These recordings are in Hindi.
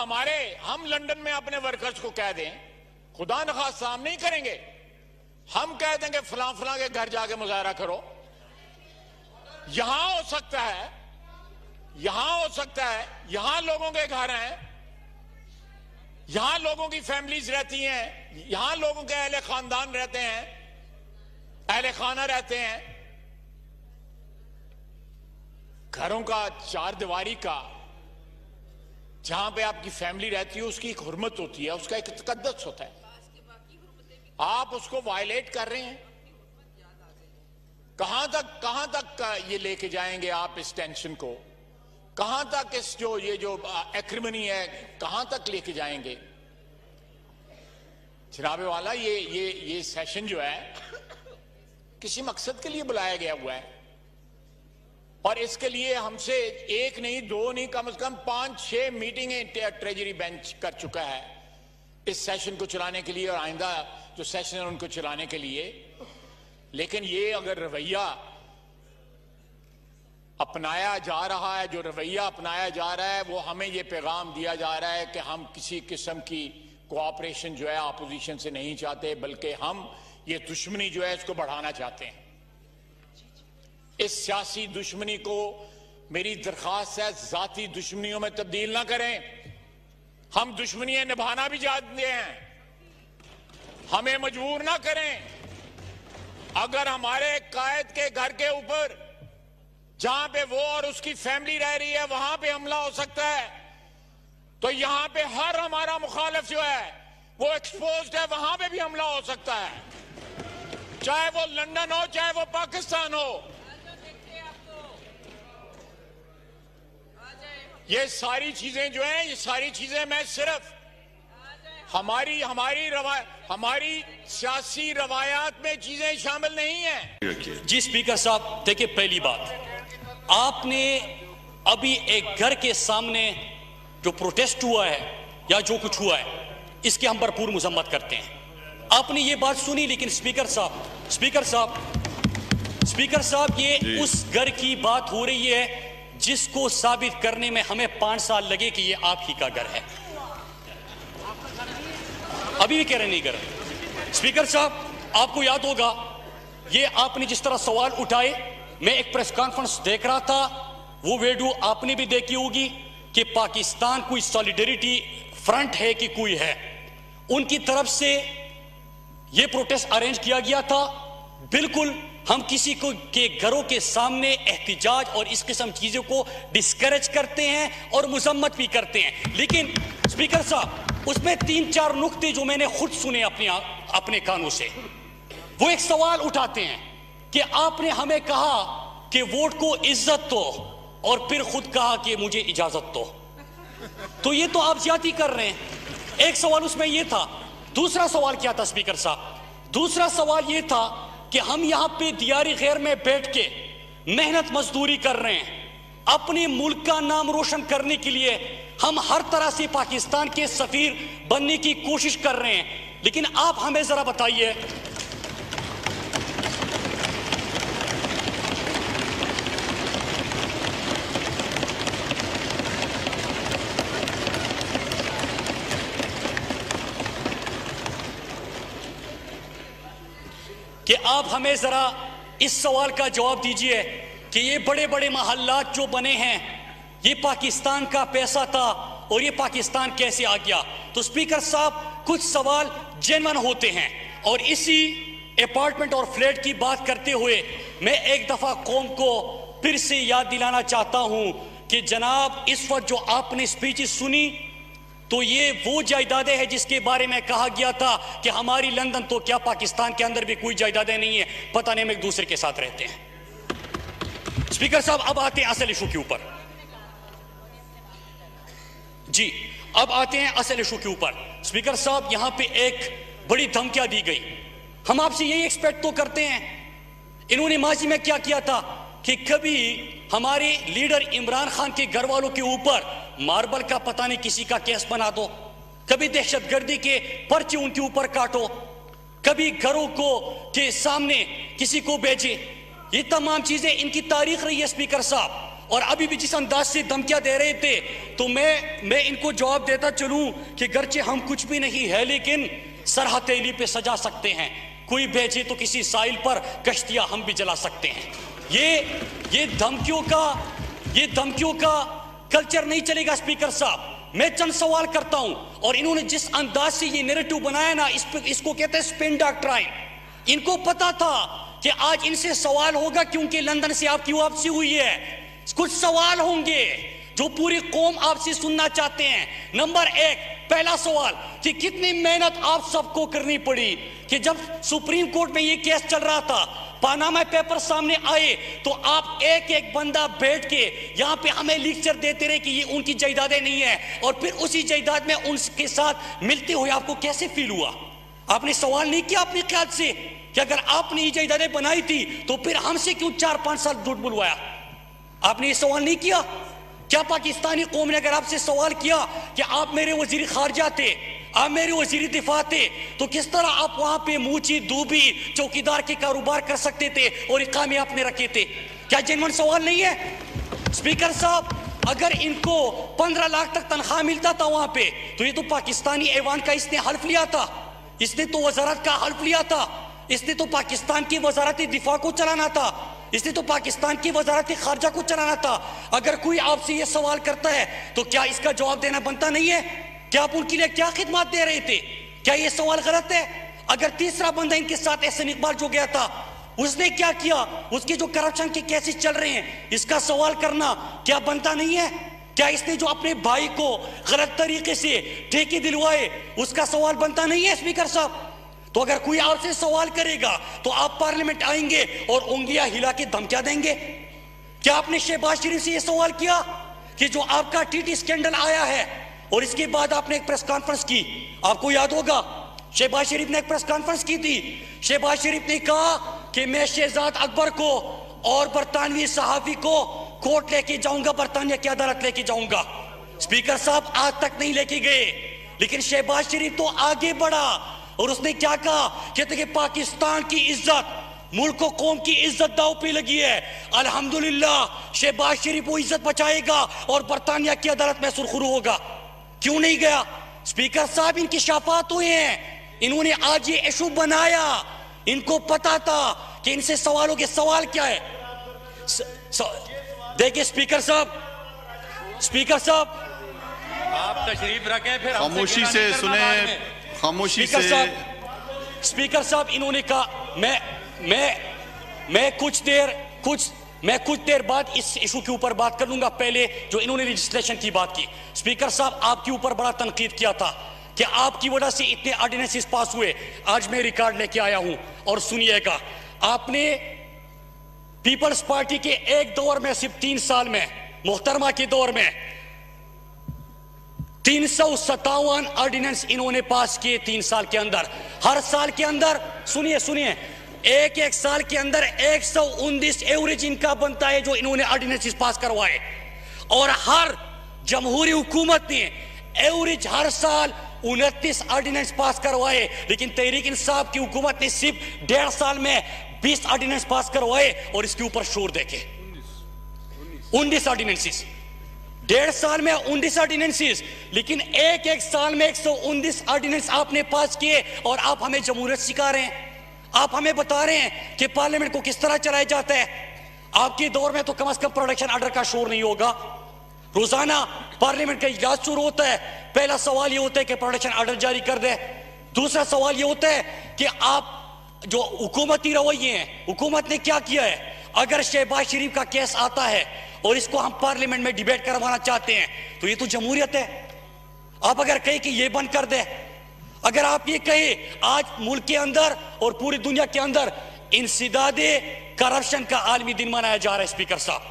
हम लंदन में अपने वर्कर्स को कह दें, खुदा न खास्ता हम नहीं करेंगे, हम कह देंगे फलां फलां के घर जाके मुजाहरा करो। यहां हो सकता है, यहां लोगों के घर हैं, यहां लोगों की फैमिलीज रहती हैं, यहां लोगों के अहले खानदान रहते हैं, अहले खाना रहते हैं। घरों का, चार दीवारी का, जहां पे आपकी फैमिली रहती है उसकी एक हुर्मत होती है, उसका एक तकद्दस होता है। आप उसको वायलेट कर रहे हैं। कहां तक ये लेके जाएंगे आप इस टेंशन को? कहां तक इस जो एक्रिमनी है कहां तक लेके जाएंगे? जनाबे वाला, ये सेशन जो है किसी मकसद के लिए बुलाया गया हुआ है और इसके लिए हमसे एक नहीं, दो नहीं, कम से कम 5-6 मीटिंगें ट्रेजरी बेंच कर चुका है इस सेशन को चलाने के लिए और आइंदा जो सेशन है उनको चलाने के लिए। लेकिन ये अगर रवैया अपनाया जा रहा है, जो रवैया अपनाया जा रहा है, वो हमें ये पैगाम दिया जा रहा है कि हम किसी किस्म की कोऑपरेशन जो है अपोजिशन से नहीं चाहते, बल्कि हम ये दुश्मनी जो है इसको बढ़ाना चाहते हैं। इस सियासी दुश्मनी को मेरी दरखास्त है जाती दुश्मनियों में तब्दील ना करें। हम दुश्मनियां निभाना भी जानते हैं, हमें मजबूर ना करें। अगर हमारे कायद के घर के ऊपर जहां पे वो और उसकी फैमिली रह रही है वहां पे हमला हो सकता है, तो यहां पे हर हमारा मुखालिफ जो है वो एक्सपोज्ड है, वहां पे भी हमला हो सकता है, चाहे वो लंदन हो चाहे वो पाकिस्तान हो। ये सारी चीजें जो हैं, ये सारी चीजें मैं सिर्फ हमारी सियासी रवायात में चीजें शामिल नहीं है। जी स्पीकर साहब, देखिए पहली बात, आपने अभी एक घर के सामने जो प्रोटेस्ट हुआ है या जो कुछ हुआ है इसकी हम भरपूर मजम्मत करते हैं। आपने ये बात सुनी, लेकिन स्पीकर साहब ये उस घर की बात हो रही है जिसको साबित करने में हमें 5 साल लगे कि ये आप ही का घर है। अभी भी कह रहे नहीं कर। स्पीकर साहब, आपको याद होगा ये आपने जिस तरह सवाल उठाए, मैं एक प्रेस कॉन्फ्रेंस देख रहा था, वो वीडियो आपने भी देखी होगी कि पाकिस्तान कोई सॉलिडरिटी फ्रंट है कि कोई है, उनकी तरफ से ये प्रोटेस्ट अरेंज किया गया था। बिल्कुल हम किसी को के घरों के सामने एहतिजाज और इस किस्म चीजों को डिस्करेज करते हैं और मुजम्मत भी करते हैं, लेकिन स्पीकर साहब उसमें 3-4 नुक्ते जो मैंने खुद सुने अपने कानों से, वो एक सवाल उठाते हैं कि आपने हमें कहा कि वोट को इज्जत दो और फिर खुद कहा कि मुझे इजाजत दो, तो ये तो आप ज्यादती कर रहे हैं। एक सवाल उसमें ये था। दूसरा सवाल क्या था स्पीकर साहब? दूसरा सवाल ये था कि हम यहां पे दियारी गैर में बैठ के मेहनत मजदूरी कर रहे हैं, अपने मुल्क का नाम रोशन करने के लिए हम हर तरह से पाकिस्तान के सफीर बनने की कोशिश कर रहे हैं, लेकिन आप हमें जरा बताइए कि आप हमें जरा इस सवाल का जवाब दीजिए कि ये बड़े बड़े महल्लात जो बने हैं ये पाकिस्तान का पैसा था और ये पाकिस्तान कैसे आ गया? तो स्पीकर साहब कुछ सवाल जेन्युइन होते हैं, और इसी अपार्टमेंट और फ्लैट की बात करते हुए मैं एक दफा कौम को फिर से याद दिलाना चाहता हूं कि जनाब इस वक्त जो आपने स्पीचेस सुनी तो ये वो जायदादें हैं जिसके बारे में कहा गया था कि हमारी लंदन तो क्या पाकिस्तान के अंदर भी कोई जायदादें नहीं है, पता नहीं हम एक दूसरे के साथ रहते हैं। स्पीकर साहब अब आते हैं असल इशू के ऊपर। जी अब आते हैं असल इशू के ऊपर। स्पीकर साहब यहां पे एक बड़ी धमकियां दी गई, हम आपसे यही एक्सपेक्ट तो करते हैं। इन्होंने माजी में क्या किया था कि कभी हमारे लीडर इमरान खान के घर वालों के ऊपर मार्बल का पता नहीं किसी का केस बना दो, कभी दहशतगर्दी के पर्चे उनके ऊपर काटो, कभी घरों को के सामने किसी को भेजे। ये तमाम चीजें इनकी तारीख रही है स्पीकर साहब। और अभी भी जिस अंदाज से धमकियां दे रहे थे, तो मैं इनको जवाब देता चलूं कि गर्चे हम कुछ भी नहीं है, लेकिन सर हथेली पे सजा सकते हैं। कोई भेजे तो किसी साहिल पर कश्तियां हम भी जला सकते हैं। ये धमकियों का कल्चर नहीं चलेगा स्पीकर साहब। मैं चंद सवाल करता हूं, और इन्होंने जिस अंदाज से ये नैरेटिव बनाया ना, इसको कहते हैं स्पिन डॉक्ट्राइन। इनको पता था कि आज इनसे सवाल होगा, क्योंकि लंदन से आपकी वापसी हुई है। कुछ सवाल होंगे जो पूरी कौम आपसे सुनना चाहते हैं। नंबर एक, पहला सवाल कि कितनी मेहनत आप सबको करनी पड़ी कि जब सुप्रीम कोर्ट में ये केस चल रहा था, पानामा पेपर सामने आए, तो आप एक एक बंदा बैठ के यहां पे हमें लेक्चर देते रहे कि ये उनकी जायदादें नहीं है, और फिर उसी जायदाद में उनके साथ मिलते हुए आपको कैसे फील हुआ? आपने सवाल नहीं किया अपने ख्याल से कि अगर आपने ये जायदादें बनाई थी तो फिर हमसे क्यों 4-5 साल झूठ बुलवाया? आपने ये सवाल नहीं किया? क्या पाकिस्तानी कौम ने अगर आपसे सवाल किया कि आप मेरे वजीर खारजा थे, आप मेरे वजीर दिफा थे, तो किस तरह आप वहां पे मूची दूबी चौकीदार के कारोबार कर सकते थे और इकामे आपने रखे थे? क्या जेन्युइन सवाल नहीं है? स्पीकर साहब, अगर इनको 15 लाख तक तनख्वाह मिलता था वहां पे, तो ये तो पाकिस्तानी ऐवान का इसने हल्फ लिया था, इसने तो वजारत का हल्फ लिया था, इसने तो पाकिस्तान की वजारत दिफा को चलाना था, इसने तो पाकिस्तान की वजारत खारजा को चलाना था। अगर कोई आपसे ये सवाल करता है तो क्या इसका जवाब देना बनता नहीं है? क्या आप उनके लिए क्या खिदमत दे रहे थे? क्या ये सवाल गलत है? अगर तीसरा बंदा इनके साथ एहसन इकबाल जो गया था, उसने क्या किया, उसके जो करप्शन के केसेस चल रहे हैं, इसका सवाल करना क्या बनता नहीं है? क्या इसने जो अपने भाई को गलत तरीके से ठेके दिलवाए, उसका सवाल बनता नहीं है? स्पीकर साहब, तो अगर कोई आपसे सवाल करेगा तो आप पार्लियामेंट आएंगे और उंगलियां हिला के धमकियां देंगे? क्या आपने शहबाज शरीफ से यह सवाल किया कि जो आपका टीटी स्कैंडल आया है और इसके बाद आपने एक प्रेस कॉन्फ्रेंस की, आपको याद होगा शहबाज शरीफ ने एक प्रेस कॉन्फ्रेंस की थी। शहबाज शरीफ ने कहा कि मैं शहजाद अकबर को और बरतानवी सहाफी को कोर्ट लेके जाऊंगा, बरतानिया की अदालत लेके जाऊंगा। स्पीकर साहब, आज तक नहीं लेके गए, लेकिन शहबाज शरीफ तो आगे बढ़ा और उसने क्या कहा, कहते कि पाकिस्तान की इज्जत, मुल्क को कौम की इज्जत दांव पे लगी है। अल्हम्दुलिल्लाह शहबाज शरीफ वो इज्जत बचाएगा और बरतानिया की अदालत में सुरखरू होगा। क्यों नहीं गया? स्पीकर साहब, इनकी शाफात हुए हैं, इन्होंने आज ये इशू बनाया, इनको पता था कि इनसे सवालों के सवाल क्या है। देखिए स्पीकर साहब आप तशरीफ रखें, फिर खामोशी से सुने, खामोशी से। स्पीकर साहब, इन्होंने कहा मैं कुछ देर बाद इस इशू के ऊपर बात कर लूंगा। पहले जो इन्होंने लेजिस्लेशन की बात की, स्पीकर साहब आपके ऊपर बड़ा तनकीद किया था कि आपकी वजह से इतने ऑर्डिनेंसेस पास हुए। आज मैं रिकॉर्ड लेके आया हूं और सुनिएगा, आपने पीपल्स पार्टी के एक दौर में सिर्फ 3 साल में, मोहतरमा के दौर में 357 ऑर्डिनेंस इन्होंने पास किए 3 साल के अंदर। हर साल के अंदर, सुनिए, एक साल के अंदर 119 एवरेज इनका बनता है जो इन्होंने ऑर्डिनेंस पास करवाए। और हर जमहूरी हुकूमत ने एवरेज हर साल 29 ऑर्डिनेंस पास करवाए, लेकिन तहरीक इंसाफ की हुकूमत ने सिर्फ 1.5 साल में 20 ऑर्डिनेंस पास करवाए। और इसके ऊपर शोर देखे, 19 ऑर्डिनेंसेस, 1.5 साल में 19 ऑर्डिनेंसेस, लेकिन एक साल में 119 ऑर्डिनेंस आपने पास किए। और आप हमें जमहूरियत सिखा रहे हैं, आप हमें बता रहे हैं कि पार्लियामेंट को किस तरह चलाया जाता है। आपके दौर में तो कम से कम प्रोडक्शन ऑर्डर का शोर नहीं होगा। रोजाना पार्लियामेंट का इजलास शुरू होता है, पहला सवाल यह होता है कि प्रोडक्शन ऑर्डर जारी कर दे। दूसरा सवाल यह होता है कि आप जो हुकूमती रवैये हैं, हुकूमत ने क्या किया है। अगर शहबाज शरीफ का केस आता है और इसको हम पार्लियामेंट में डिबेट करवाना चाहते हैं तो ये तो जमहूरियत है। आप अगर कहें कि ये बंद कर दे, अगर आप ये कहें आज मुल्क के अंदर और पूरी दुनिया के अंदर इंसदादे करप्शन का आलमी दिन मनाया जा रहा है। स्पीकर साहब,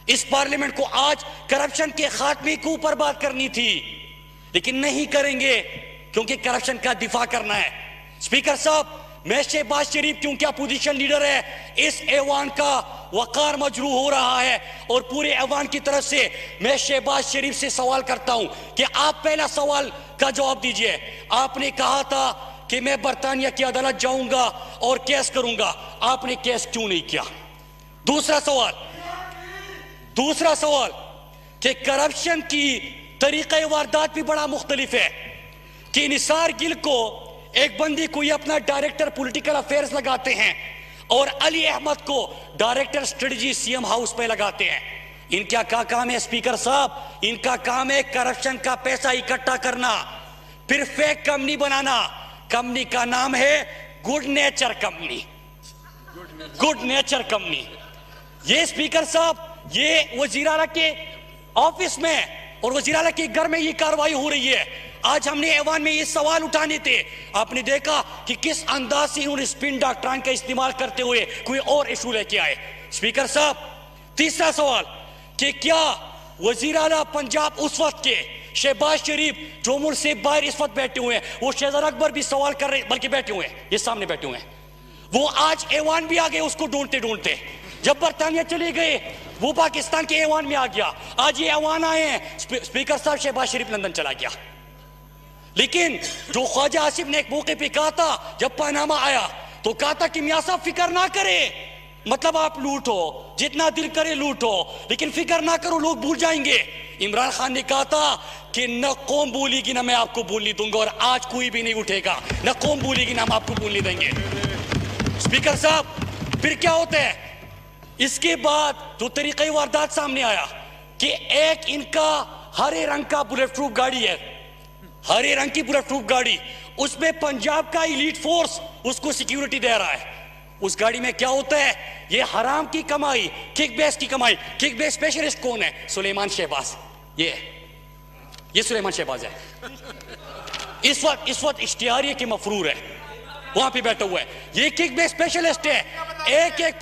इस पार्लियामेंट को आज करप्शन के खात्मे के ऊपर बात करनी थी, लेकिन नहीं करेंगे क्योंकि करप्शन का दिफा करना है। स्पीकर साहब, मैं शहबाज शरीफ क्योंकि अपोजिशन लीडर है, इस ऐवान का वकार मजरू हो रहा है और पूरे ऐवान की तरफ से मैं शहबाज शरीफ से सवाल करता हूं कि आप पहला सवाल का जवाब दीजिए। आपने कहा था कि मैं बरतानिया की अदालत जाऊंगा और केस करूंगा, आपने केस क्यों नहीं किया? दूसरा सवाल, दूसरा सवाल कि करप्शन की तरीक़े वारदात भी बड़ा मुख्तलिफ है कि निसार गिल को एक बंदी को ये अपना डायरेक्टर पॉलिटिकल अफेयर्स लगाते हैं और अली अहमद को डायरेक्टर स्ट्रेटजी सीएम हाउस पे लगाते हैं। इनका क्या काम है स्पीकर साहब? इनका काम है करप्शन का पैसा इकट्ठा करना, फिर फेक कंपनी बनाना। कंपनी का नाम है good nature company, good nature company. ये स्पीकर साहब, ये वजीर आला के ऑफिस में और वजीर आला के घर में ये कार्रवाई हो रही है। आज हमने ऐवान में ये सवाल उठाने थे, आपने देखा कि किस अंदाज से उन्होंने स्पिन डॉक्ट्राइन का इस्तेमाल करते हुए कोई और इशू लेके आए। स्पीकर साहब, तीसरा सवाल कि क्या वजीर आला पंजाब उस वक्त के शहबाज शरीफ जो मुल्क से बाहर इस वक्त बैठे हुए हैं, वो शहजादा अकबर भी सवाल कर रहे, बल्कि बैठे हुए हैं, ये सामने बैठे हुए हैं, वो आज ऐवान भी आ गए उसको ढूंढते ढूंढते। जब बरतानिया चले गए वो पाकिस्तान के ऐवान में आ गया, आज ये ऐवान आए हैं। स्पीकर साहब, शहबाज शरीफ लंदन चला गया, लेकिन जो ख्वाजा आसिफ ने एक मौके पे कहा था जब पनामा आया तो कहा था कि मियां साहब फिक्र ना करे, मतलब आप लूटो जितना दिल करे लूटो, लेकिन फिक्र ना करो लोग भूल जाएंगे। इमरान खान ने कहा था कि न कौम भूलेगी ना मैं आपको भूलने दूंगा, और आज कोई भी नहीं उठेगा, न कौम भूलेगी ना हम आपको भूलने देंगे। स्पीकर साहब, फिर क्या होता है इसके बाद? जो तरीक़े वारदात सामने आया कि एक इनका हरे रंग का बुलेट प्रूफ गाड़ी है, हरे रंग की बुलेट प्रूफ गाड़ी, उसमें पंजाब का इलीट फोर्स उसको सिक्योरिटी दे रहा है। उस गाड़ी में क्या होता है? ये हराम की कमाई, किकबैक की कमाई। किकबैक स्पेशलिस्ट कौन है? सुलेमान शहबाज। ये सुलेमान शहबाज है। इस वक्त इश्तिहारिये के मफरूर है, वहां पे बैठा हुआ है। ये किकबैक स्पेशलिस्ट है। एक एक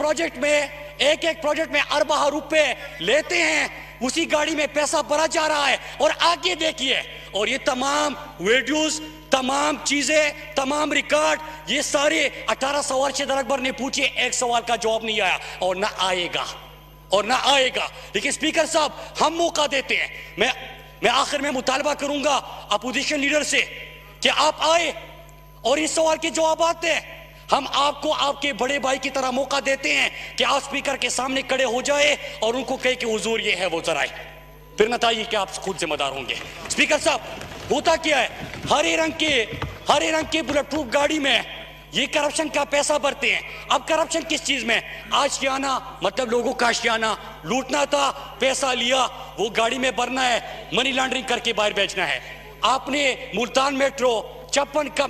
प्रोजेक्ट में अरबा रुपए लेते हैं, उसी गाड़ी में पैसा भरा जा रहा है। और आगे देखिए, और ये तमाम वीडियोस, तमाम चीजें, तमाम रिकॉर्ड, ये सारे 18 सवाल शहजादा अकबर ने पूछे, एक सवाल का जवाब नहीं आया और ना आएगा। लेकिन स्पीकर साहब, हम मौका देते हैं। मैं आखिर में मुतालबा करूंगा अपोजिशन लीडर से कि आप आए और इस सवाल के जवाब आते हैं। हम आपको आपके बड़े भाई की तरह मौका देते हैं कि आप स्पीकर के सामने खड़े हो जाए और उनको कहे कि हुजूर ये है वो जरा, फिर बताइए कि आप खुद जिम्मेदार होंगे। स्पीकर साहब, होता क्या है? हरे रंग के बुलेट प्रूफ गाड़ी में ये करप्शन का पैसा भरते हैं। अब करप्शन किस चीज में? आशियाना, मतलब लोगों का आशियाना लूटना था, पैसा लिया, वो गाड़ी में भरना है, मनी लॉन्ड्रिंग करके बाहर बेचना है। आपने मुल्तान मेट्रो 56 का